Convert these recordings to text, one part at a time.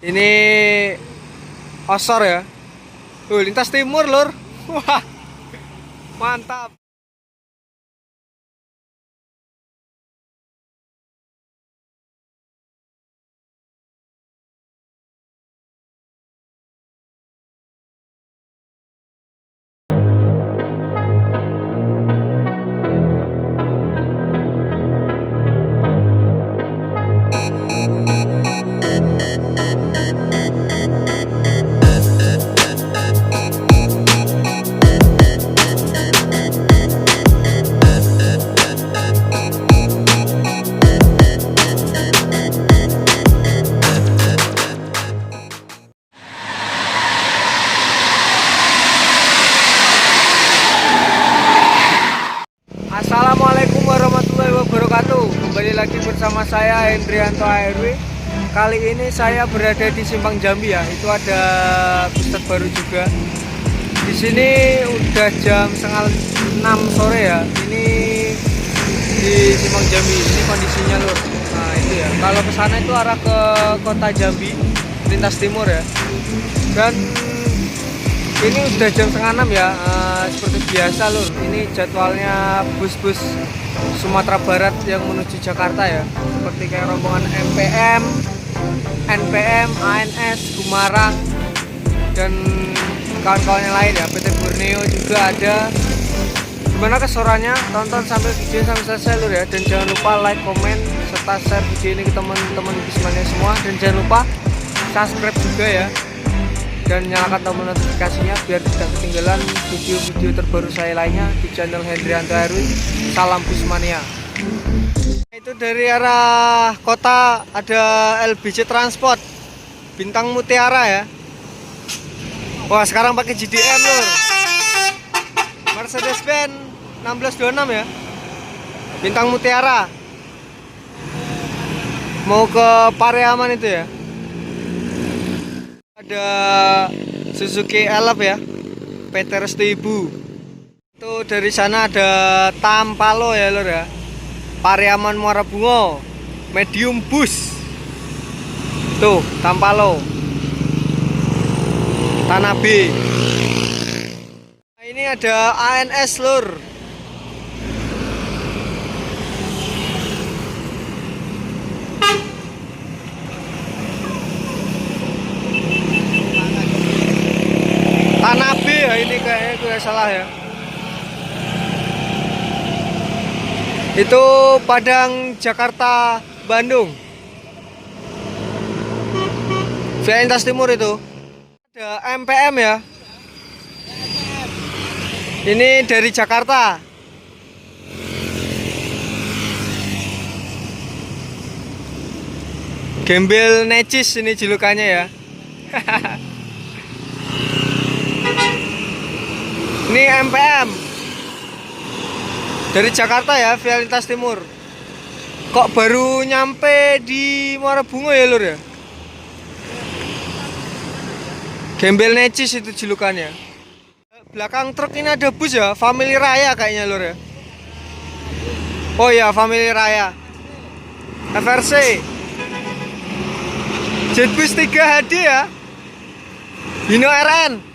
Ini Osor ya. Lintas timur, Lur. Wah, mantap. Assalamualaikum warahmatullahi wabarakatuh. Kembali lagi bersama saya Hendrianto ARW. Kali ini saya berada di Simpang Jambi ya. Itu ada bus baru juga. Di sini udah jam setengah 6 sore ya. Ini di Simpang Jambi. Ini kondisinya, Lur. Nah itu ya. Kalau ke sana itu arah ke kota Jambi, lintas timur ya. Dan ini udah jam setengah 6 ya. Seperti biasa, Lur. Ini jadwalnya bus-bus Sumatera Barat yang menuju Jakarta ya. Seperti kayak rombongan MPM, NPM, ANS, Gumarang, dan kawan-kawannya lain ya. PT Borneo juga ada. Gimana keseruannya? Tonton sampai video sampai selesai, Lur ya. Dan jangan lupa like, komen, serta share video ini ke teman-teman bismania semua. Dan jangan lupa subscribe juga ya. Dan nyalakan tombol notifikasinya biar tidak ketinggalan video-video terbaru saya lainnya di channel Hendrianto ARW. Salam Busmania. Itu dari arah kota ada LBJ Transport Bintang Mutiara ya. Wah, sekarang pakai GDM, Lur. Mercedes-Benz 1626 ya. Bintang Mutiara. Mau ke Pariaman itu ya. Ada Suzuki Elf ya, PT Restu Ibu. Itu dari sana ada Tampalo ya, Lur ya. Pariaman Muara Bungo, medium bus. Tuh, Tampalo. Tanah B. Nah, ini ada ANS, Lur. Tanah B ya, ini kayaknya gue salah ya. Itu Padang Jakarta Bandung. Via lintas timur itu. Ada MPM ya. Ini dari Jakarta. Gembel necis ini julukannya ya. Ini MPM dari Jakarta ya, via lintas timur. Kok baru nyampe di Muara Bungo ya, Lur ya? Gembel necis itu julukannya. Belakang truk ini ada bus ya, Family Raya kayaknya, Lur ya. Oh ya, Family Raya FRC Jetbus 3 HD ya. Hino RN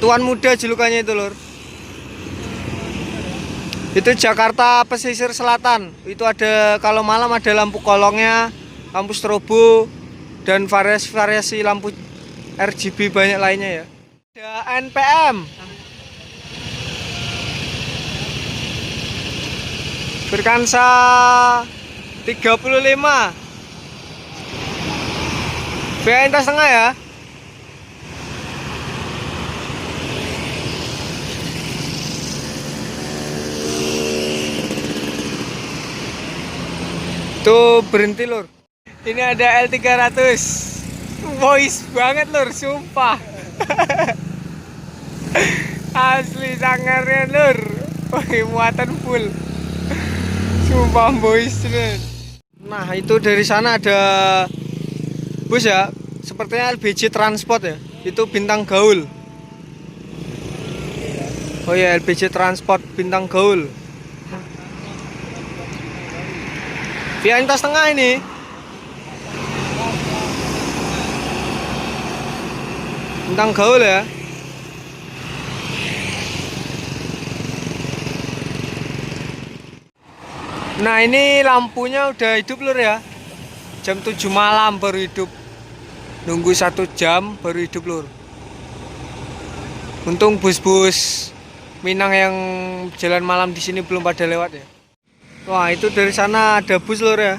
Tuan Muda julukannya itu, Lur. Itu Jakarta pesisir selatan. Itu ada, kalau malam ada lampu kolongnya, lampu strobo, dan variasi lampu RGB banyak lainnya ya. Ada NPM Berkansa 35 via lintas tengah ya. Tuh berhenti, Lur. Ini ada L300. Voice banget, Lur, sumpah. Asli sangarnya, Lur. Wih, muatan full. Sumpah voice, Lur. Nah, itu dari sana ada bus ya. Sepertinya LBJ Transport ya. Itu Bintang Gaul. Oh ya, LBJ Transport Bintang Gaul. Via lintas tengah ini. tentang gaul ya. Nah ini lampunya udah hidup lur ya. Jam 7 malam baru hidup. Nunggu 1 jam baru hidup lur. Untung bus-bus Minang yang jalan malam di sini belum pada lewat ya. Wah itu dari sana ada bus lur ya.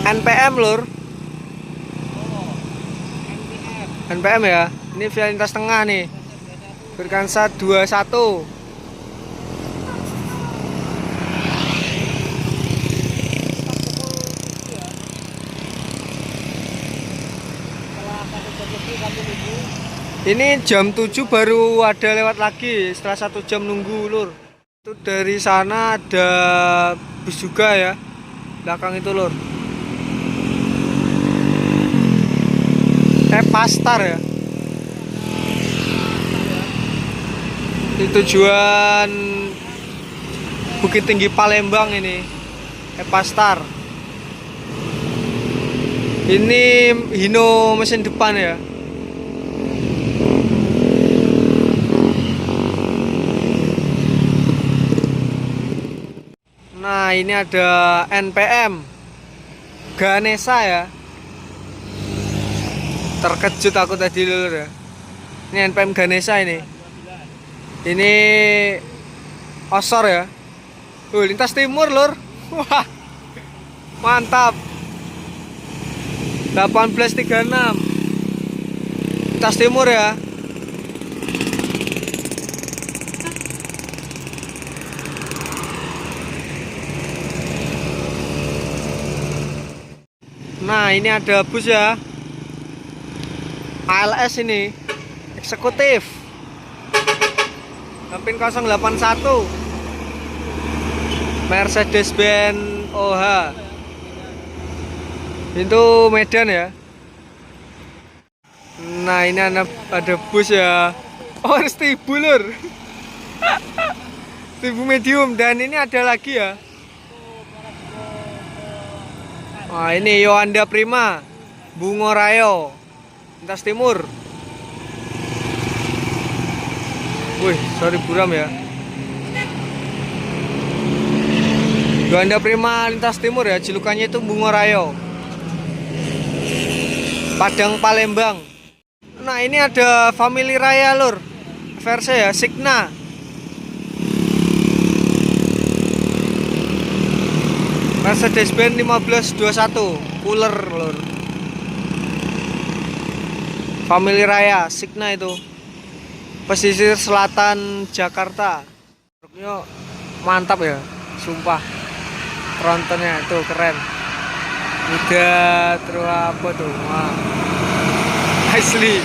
NPM lur. NPM ya. Ini via lintas tengah nih. Berkansa 21. Ini jam 7 baru ada lewat lagi setelah 1 jam nunggu lur. Itu dari sana ada bus juga ya. Belakang itu lur. Pastar ya. Ini tujuan Bukit Tinggi Palembang ini. Pastar. Ini Hino mesin depan ya. Nah ini ada NPM Ganesha ya. Terkejut aku tadi lur ya. Ini NPM Ganesha ini. Ini Osor ya. Lintas timur lur. Wah. Mantap. 1836. Lintas timur ya. Nah, ini ada bus ya. ALS ini eksekutif Pin 081 Mercedes-Benz OH. Itu Medan ya. Nah ini ada bus ya. Oh Stibu lur. Stibu medium. Dan ini ada lagi ya. Wah ini Yohanda Prima Bungorayo lintas timur. Wih, sorry buram ya. Yohanda Prima lintas timur ya, julukannya itu Bungorayo. Padang Palembang. Nah, ini ada Family Raya lur. Versi ya, Signa. Mercedes-Benz 1521 cooler lur. Family Raya Signa itu. Pesisir selatan Jakarta. Truknya mantap ya, sumpah. Trontonnya itu keren. Udah terus apa tuh? Wah. Asli.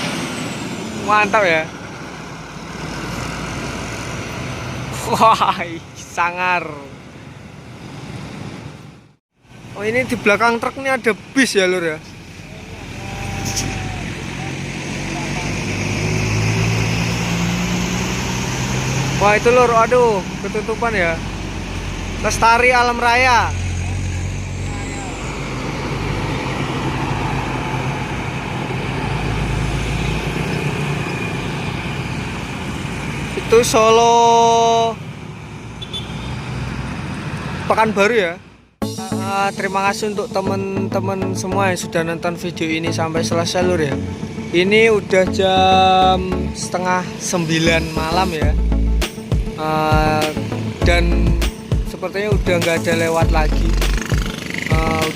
Mantap ya. Wah, sangar. Oh, ini di belakang truk ini ada bis ya, lur ya. Wah, itu lur, aduh, ketutupan ya. Lestari Alam Raya. Itu Solo Pekanbaru ya. Terima kasih untuk teman-teman semua yang sudah nonton video ini sampai selesai lur ya. Ini udah jam setengah 9 malam ya. Dan sepertinya udah nggak ada lewat lagi.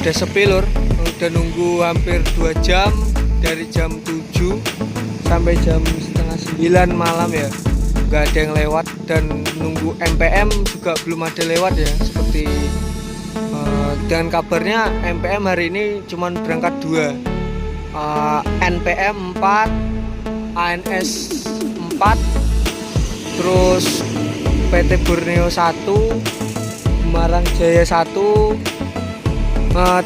Udah sepi lur. Udah nunggu hampir 2 jam dari jam 7 sampai jam setengah 9 malam ya. Nggak ada yang lewat dan nunggu NPM juga belum ada lewat ya. Seperti dengan kabarnya NPM hari ini cuma berangkat 2, NPM 4, ANS 4, terus PT Borneo 1, Semarang Jaya 1,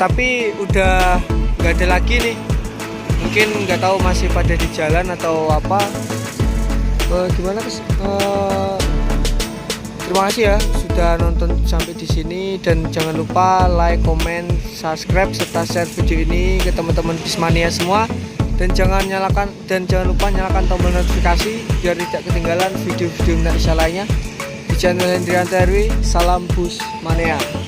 tapi udah nggak ada lagi nih. Mungkin nggak tahu masih pada di jalan atau apa. Gimana terima kasih ya sudah nonton sampai di sini, dan jangan lupa like, comment, subscribe serta share video ini ke teman-teman Bismania semua. Dan jangan lupa nyalakan tombol notifikasi biar tidak ketinggalan video-video menarik lainnya di channel Hendrianto RW. Salam Busmania.